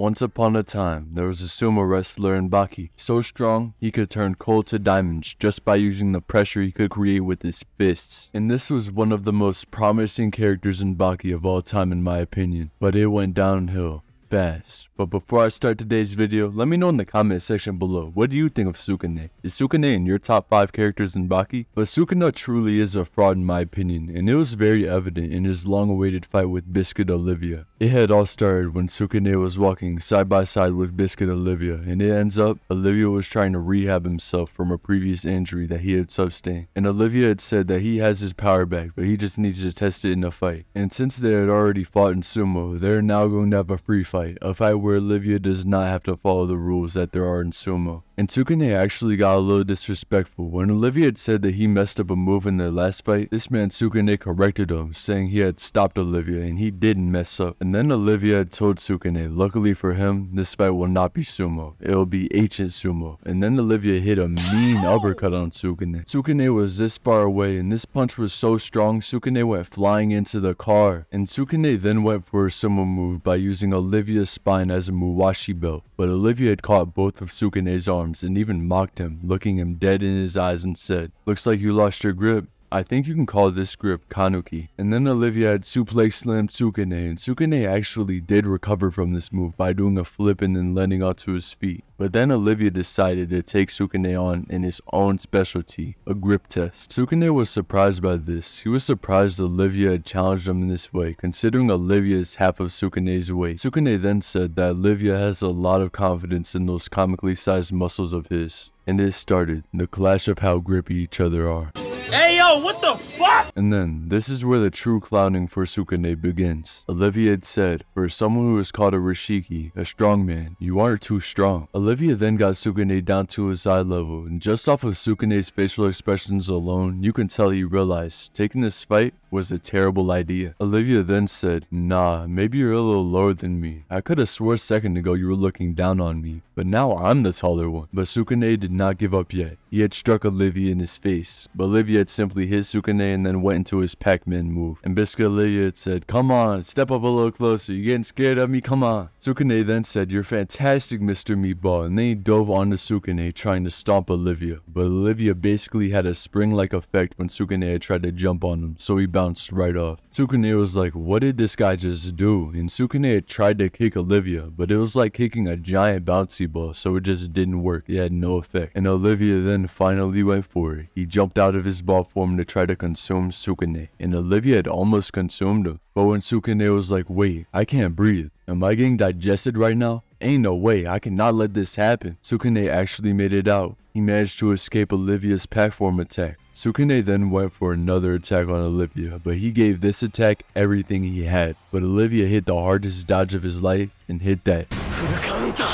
Once upon a time, there was a sumo wrestler in Baki, so strong he could turn coal to diamonds just by using the pressure he could create with his fists. And this was one of the most promising characters in Baki of all time in my opinion, but it went downhill fast. But before I start today's video, let me know in the comment section below, what do you think of Sukune? Is Sukune in your top 5 characters in Baki? But Sukune truly is a fraud in my opinion, and it was very evident in his long-awaited fight with Biscuit Olivia. It had all started when Sukune was walking side by side with Biscuit Olivia, and it ends up Olivia was trying to rehab himself from a previous injury that he had sustained. And Olivia had said that he has his power back, but he just needs to test it in a fight. And since they had already fought in sumo, they're now going to have a free fight. A fight where Olivia does not have to follow the rules that there are in sumo. And Sukune actually got a little disrespectful. When Olivia had said that he messed up a move in their last fight, this man Sukune corrected him, saying he had stopped Olivia and he didn't mess up. And then Olivia had told Sukune, luckily for him, this fight will not be sumo. It will be ancient sumo. And then Olivia hit a mean uppercut on Sukune. Sukune was this far away and this punch was so strong, Sukune went flying into the car. And Sukune then went for a sumo move by using Olivia's spine as a muwashi belt. But Olivia had caught both of Sukune's arms and even mocked him, looking him dead in his eyes and said, "Looks like you lost your grip. I think you can call this grip Kanuki." And then Olivia had suplex slammed Sukune, and Sukune actually did recover from this move by doing a flip and then landing onto his feet. But then Olivia decided to take Sukune on in his own specialty, a grip test. Sukune was surprised by this. He was surprised Olivia had challenged him in this way, considering Olivia is half of Sukune's weight. Sukune then said that Olivia has a lot of confidence in those comically sized muscles of his. And it started, the clash of how grippy each other are. Hey yo, what the fuck? And then, this is where the true clowning for Sukune begins. Olivia had said, for someone who is called a Rishiki, a strong man, you aren't too strong. Olivia then got Sukune down to his eye level, and just off of Sukune's facial expressions alone, you can tell he realized taking this fight was a terrible idea. Olivia then said, nah, maybe you're a little lower than me. I could have swore a second ago you were looking down on me, but now I'm the taller one. But Sukune did not give up yet. He had struck Olivia in his face, but Olivia had simply hit Sukune and then went into his Pac-Man move. And Biscuit Olivia had said, come on, step up a little closer, you getting scared of me, come on. Sukune then said, you're fantastic, Mr. Meatball, and then he dove onto Sukune trying to stomp Olivia. But Olivia basically had a spring-like effect when Sukune had tried to jump on him, so he bounced right off. Sukune was like, what did this guy just do? And Sukune had tried to kick Olivia, but it was like kicking a giant bouncy ball, so it just didn't work. It had no effect. And Olivia then finally went for it. He jumped out of his ball form to try to consume Sukune, and Olivia had almost consumed him. But when Sukune was like, wait, I can't breathe. Am I getting digested right now? Ain't no way, I cannot let this happen. Sukune actually made it out. He managed to escape Olivia's pack form attack. Sukune then went for another attack on Olivia, but he gave this attack everything he had. But Olivia hit the hardest dodge of his life and hit that.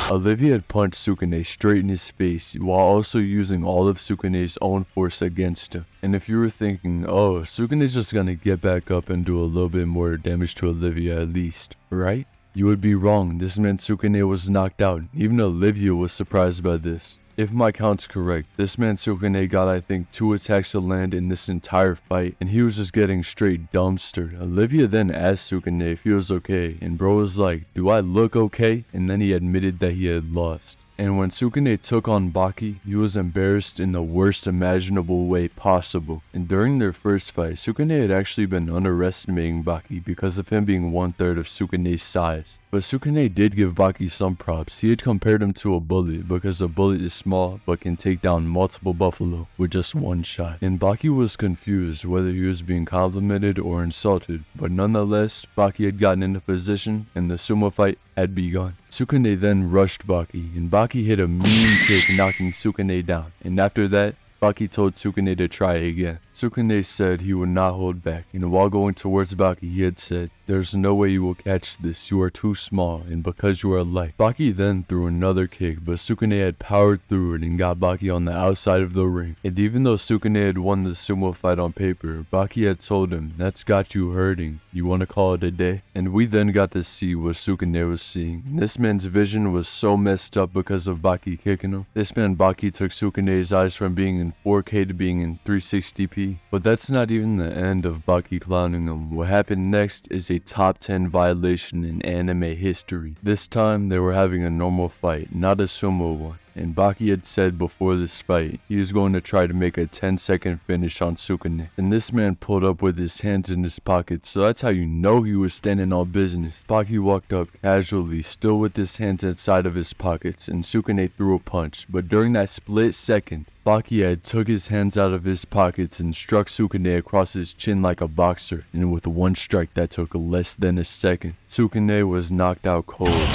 Olivia had punched Sukune straight in his face while also using all of Sukune's own force against him. And if you were thinking, oh, Sukune's just gonna get back up and do a little bit more damage to Olivia at least, right? You would be wrong. This meant Sukune was knocked out. Even Olivia was surprised by this. If my count's correct, this man Sukune got I think 2 attacks to land in this entire fight, and he was just getting straight dumpstered. Olivia then asked Sukune if he was okay, and bro was like, do I look okay? And then he admitted that he had lost. And when Sukune took on Baki, he was embarrassed in the worst imaginable way possible. And during their first fight, Sukune had actually been underestimating Baki because of him being 1/3 of Sukune's size. But Sukune did give Baki some props. He had compared him to a bullet because a bullet is small but can take down multiple buffalo with just one shot. And Baki was confused whether he was being complimented or insulted, but nonetheless, Baki had gotten into position and the sumo fight had begun. Sukune then rushed Baki, and Baki hit a mean kick knocking Sukune down, and after that, Baki told Sukune to try again. Sukune said he would not hold back, and while going towards Baki, he had said, "There's no way you will catch this, you are too small, and because you are light." Baki then threw another kick, but Sukune had powered through it and got Baki on the outside of the ring. And even though Sukune had won the sumo fight on paper, Baki had told him, "That's got you hurting, you want to call it a day?" And we then got to see what Sukune was seeing. This man's vision was so messed up because of Baki kicking him. This man Baki took Sukune's eyes from being in 4K to being in 360p. see. But that's not even the end of Baki clowning him. What happened next is a top 10 violation in anime history. This time they were having a normal fight, not a sumo one. And Baki had said before this fight, he was going to try to make a 10-second finish on Sukune. And this man pulled up with his hands in his pockets, so that's how you know he was standing on business. Baki walked up casually, still with his hands inside of his pockets, and Sukune threw a punch. But during that split second, Baki had took his hands out of his pockets and struck Sukune across his chin like a boxer, and with one strike that took less than a second, Sukune was knocked out cold.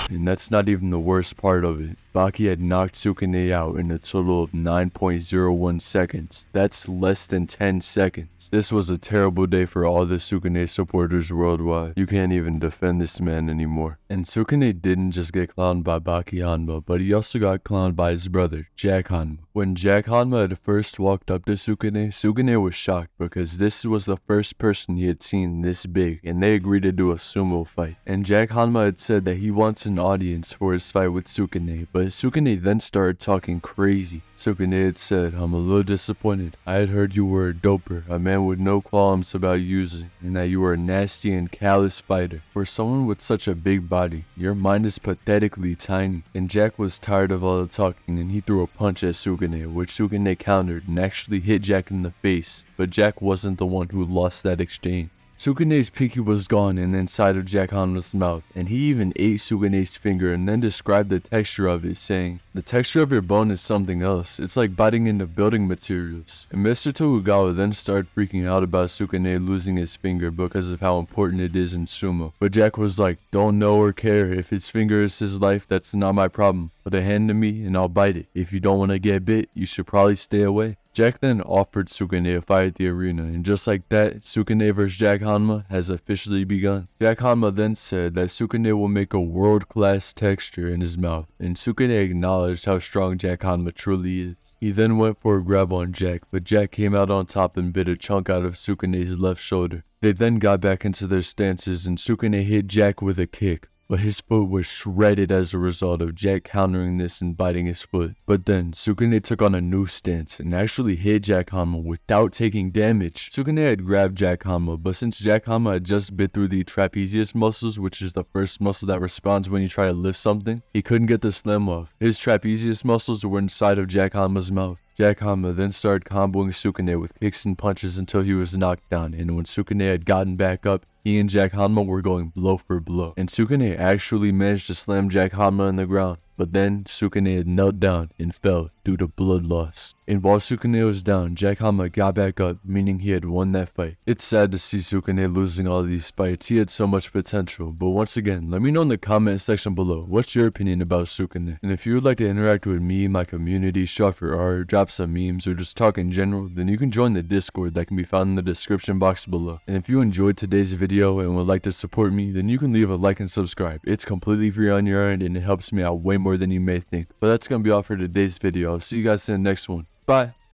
And that's not even the worst part of it. Baki had knocked Sukune out in a total of 9.01 seconds. That's less than 10 seconds. This was a terrible day for all the Sukune supporters worldwide. You can't even defend this man anymore. And Sukune didn't just get clowned by Baki Hanma, but he also got clowned by his brother, Jack Hanma. When Jack Hanma had first walked up to Sukune, Sukune was shocked because this was the first person he had seen this big, and they agreed to do a sumo fight. And Jack Hanma had said that he wants an audience for his fight with Sukune, but Sukune then started talking crazy. Sukune had said, "I'm a little disappointed. I had heard you were a doper, a man with no qualms about using, and that you were a nasty and callous fighter. For someone with such a big body, your mind is pathetically tiny." And Jack was tired of all the talking, and he threw a punch at Sukune, which Sukune countered and actually hit Jack in the face, but Jack wasn't the one who lost that exchange. Sukune's pinky was gone and inside of Jack Hanma's mouth, and he even ate Sukune's finger and then described the texture of it, saying, "The texture of your bone is something else. It's like biting into building materials." And Mr. Tokugawa then started freaking out about Sukune losing his finger because of how important it is in sumo. But Jack was like, "Don't know or care. If his finger is his life, that's not my problem. Put a hand to me and I'll bite it. If you don't want to get bit, you should probably stay away." Jack then offered Sukune a fight at the arena, and just like that, Sukune vs Jack Hanma has officially begun. Jack Hanma then said that Sukune will make a world-class texture in his mouth, and Sukune acknowledged how strong Jack Hanma truly is. He then went for a grab on Jack, but Jack came out on top and bit a chunk out of Sukune's left shoulder. They then got back into their stances, and Sukune hit Jack with a kick. But his foot was shredded as a result of Jack countering this and biting his foot. But then, Sukune took on a new stance and actually hit Jack Hanma without taking damage. Sukune had grabbed Jack Hanma, but since Jack Hanma had just bit through the trapezius muscles, which is the first muscle that responds when you try to lift something, he couldn't get the slam off. His trapezius muscles were inside of Jack Hanma's mouth. Jack Hanma then started comboing Sukune with kicks and punches until he was knocked down, and when Sukune had gotten back up, he and Jack Hanma were going blow for blow. And Sukune actually managed to slam Jack Hanma on the ground, but then Sukune had knelt down and fell due to blood loss. And while Sukune was down, Jack Hanma got back up, meaning he had won that fight. It's sad to see Sukune losing all these fights. He had so much potential. But once again, let me know in the comment section below, what's your opinion about Sukune? And if you would like to interact with me, my community, show off your art, drop some memes, or just talk in general, then you can join the Discord that can be found in the description box below. And if you enjoyed today's video and would like to support me, then you can leave a like and subscribe. It's completely free on your end and it helps me out way more than you may think. But that's gonna be all for today's video. I'll see you guys in the next one. Bye.